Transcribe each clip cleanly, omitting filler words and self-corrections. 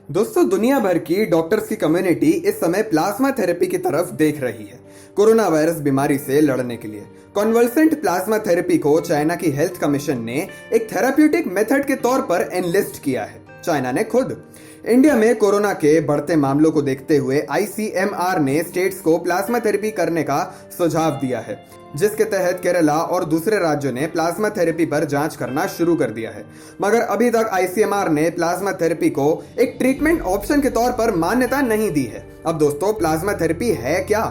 दोस्तों, दुनिया भर की डॉक्टर्स की कम्युनिटी इस समय प्लाज्मा थेरेपी की तरफ देख रही है कोरोना वायरस बीमारी से लड़ने के लिए। कॉन्वल्सेंट प्लाज्मा थेरेपी को चाइना की हेल्थ कमीशन ने एक थेराप्यूटिक मेथड के तौर पर एनलिस्ट किया है। चाइना ने खुद। इंडिया में कोरोना के बढ़ते मामलों को देखते हुए आईसीएमआर ने स्टेट्स को प्लाज्मा थेरेपी करने का सुझाव दिया है, जिसके तहत केरला और दूसरे राज्यों ने प्लाज्मा थेरेपी पर जांच करना शुरू कर दिया है। मगर अभी तक आईसीएमआर ने प्लाज्मा थेरेपी को एक ट्रीटमेंट ऑप्शन के तौर पर मान्यता नहीं दी है। अब दोस्तों, प्लाज्मा थेरेपी है क्या?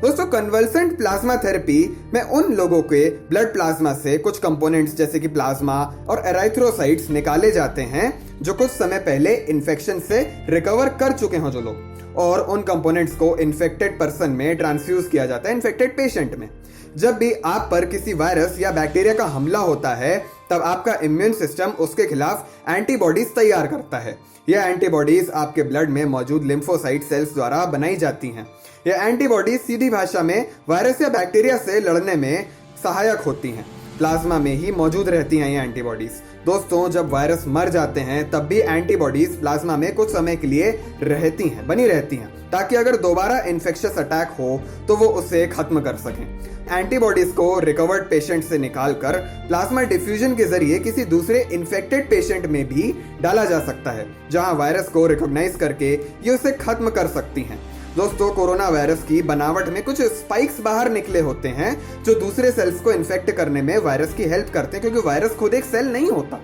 दोस्तों, कन्वल्सेंट प्लाज्मा थेरेपी में उन लोगों के ब्लड प्लाज्मा से कुछ कंपोनेंट्स जैसे कि प्लाज्मा और एराइथ्रोसाइट्स निकाले जाते हैं जो कुछ समय पहले इन्फेक्शन से रिकवर कर चुके हों जो लोग, और उन कंपोनेंट्स को इन्फेक्टेड पर्सन में ट्रांसफ्यूज किया जाता है, इन्फेक्टेड पेशेंट में। जब भी आप पर किसी वायरस या बैक्टीरिया का हमला होता है तब आपका इम्यून सिस्टम उसके खिलाफ एंटीबॉडीज तैयार करता है। यह एंटीबॉडीज आपके ब्लड में मौजूद लिम्फोसाइट सेल्स द्वारा बनाई जाती हैं। यह एंटीबॉडीज सीधी भाषा में वायरस या बैक्टीरिया से लड़ने में सहायक होती हैं। प्लाज्मा में ही मौजूद रहती हैं ये एंटीबॉडीज। दोस्तों, जब वायरस मर जाते हैं तब भी एंटीबॉडीज प्लाज्मा में कुछ समय के लिए बनी रहती हैं, ताकि अगर दोबारा इन्फेक्शियस अटैक हो तो वो उसे खत्म कर सकें। एंटीबॉडीज को रिकवर्ड पेशेंट से निकालकर प्लाज्मा डिफ्यूजन के जरिए किसी दूसरे इन्फेक्टेड पेशेंट में भी डाला जा सकता है, जहां वायरस को रिकॉग्नाइज करके ये उसे खत्म कर सकती हैं। दोस्तों, कोरोना वायरस की बनावट में कुछ स्पाइक्स बाहर निकले होते हैं जो दूसरे सेल्स को इन्फेक्ट करने में वायरस की हेल्प करते हैं, क्योंकि वायरस खुद एक सेल नहीं होता।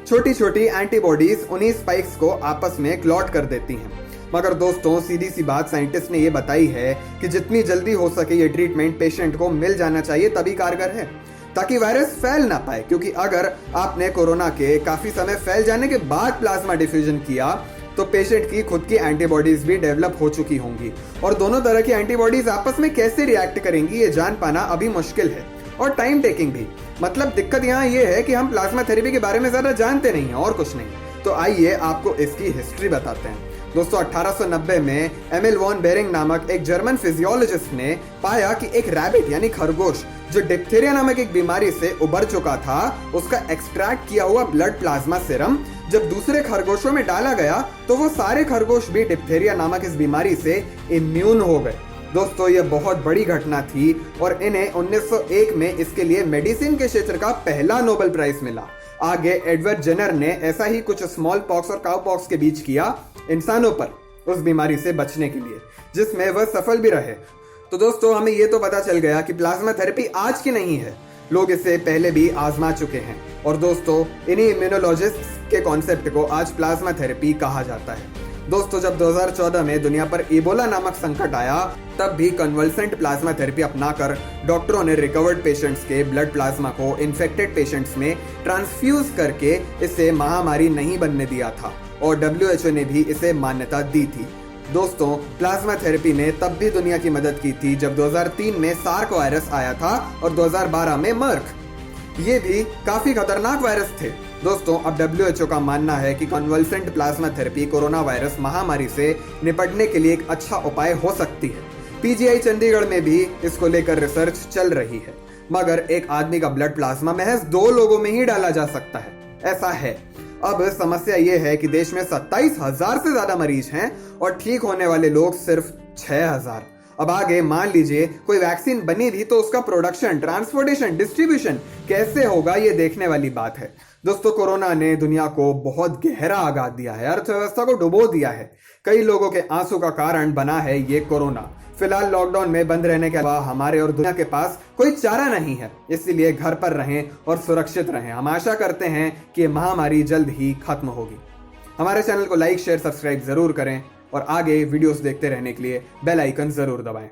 छोटी छोटी एंटीबॉडीज उन्हीं स्पाइक्स को आपस में क्लॉट कर देती हैं। मगर दोस्तों, सीधी सी बात साइंटिस्ट ने ये बताई है कि जितनी जल्दी हो सके ये ट्रीटमेंट पेशेंट को मिल जाना चाहिए, तभी कारगर है, ताकि वायरस फैल ना पाए। क्योंकि अगर आपने कोरोना के काफी समय फैल जाने के बाद प्लाज्मा डिफ्यूजन किया तो पेशेंट की खुद की एंटीबॉडीज भी डेवलप हो चुकी होंगी, और दोनों तरह की एंटीबॉडीज आपस में कैसे रिएक्ट करेंगी ये जान पाना अभी मुश्किल है और टाइम टेकिंग भी। मतलब दिक्कत यहाँ ये है कि हम प्लाज्मा थेरेपी के बारे में ज्यादा जानते नहीं हैं और कुछ नहीं। तो आइए आपको इसकी हिस्ट्री बताते हैं। दोस्तों, 1890 में एमिल वॉन बेरिंग नामक एक जर्मन फिजियोलॉजिस्ट ने पाया कि एक रैबिट यानी खरगोश जो डिप्थीरिया नामक एक बीमारी से उबर चुका था, उसका एक्सट्रैक्ट किया हुआ ब्लड प्लाज्मा सीरम जब दूसरे खरगोशों में डाला गया तो वो सारे खरगोश भी डिप्थीरिया नामक इस बीमारी से इम्यून हो गए। दोस्तों, ये बहुत बड़ी घटना थी और इन्हें 1901 में इसके लिए मेडिसिन के क्षेत्र का पहला नोबेल प्राइज मिला। आगे एडवर्ड जेनर ने ऐसा ही कुछ स्मॉल पॉक्स और काउ पॉक्स के बीच किया इंसानों पर उस बीमारी से बचने के लिए, जिसमें वह सफल भी रहे। तो दोस्तों, हमें ये तो पता चल गया कि प्लाज्मा थेरेपी आज की नहीं है, लोग इसे पहले भी आजमा चुके हैं। और दोस्तों, इन्हीं इम्यूनोलॉजिस्ट के कॉन्सेप्ट को आज प्लाज्मा थेरेपी कहा जाता है। दोस्तों, जब 2014 में दुनिया पर इबोला नामक संकट आया तब भी कन्वल्सेंट प्लाज्मा थेरेपी अपनाकर डॉक्टरों ने रिकवर्ड पेशेंट्स के ब्लड प्लाज्मा को इन्फेक्टेड पेशेंट्स में ट्रांसफ्यूज करके इसे महामारी नहीं बनने दिया था, और WHO ने भी इसे मान्यता दी थी। दोस्तों, प्लाज्मा थेरेपी ने तब भी दुनिया की मदद की थी जब 2003 में सार्क वायरस आया था और 2012 में मर्क। ये भी काफी खतरनाक वायरस थे। दोस्तों, अब WHO का मानना है कि convulsant plasma therapy corona virus महामारी से निपटने के लिए एक अच्छा उपाय हो सकती है। PGI चंडीगढ़ में भी इसको लेकर रिसर्च चल रही है। मगर एक आदमी का ब्लड प्लाज्मा महज 2 लोगों में ही डाला जा सकता है, ऐसा है। अब समस्या ये है कि देश में 27,000 से ज्यादा मरीज हैं और ठीक होने वाले लोग सिर्फ 6,000। अब आगे मान लीजिए कोई वैक्सीन बनी भी तो उसका प्रोडक्शन, ट्रांसपोर्टेशन, डिस्ट्रीब्यूशन कैसे होगा, ये देखने वाली बात है। दोस्तों, कोरोना ने दुनिया को बहुत गहरा आघात दिया है, अर्थव्यवस्था को डुबो दिया है। कई लोगों के आंसू का कारण बना है ये कोरोना। फिलहाल लॉकडाउन में बंद रहने के अलावा हमारे और दुनिया के पास कोई चारा नहीं है, इसलिए घर पर रहें और सुरक्षित रहें। हम आशा करते हैं कि ये महामारी जल्द ही खत्म होगी। हमारे चैनल को लाइक, शेयर, सब्सक्राइब जरूर करें और आगे वीडियोस देखते रहने के लिए बेल आइकन जरूर दबाएं।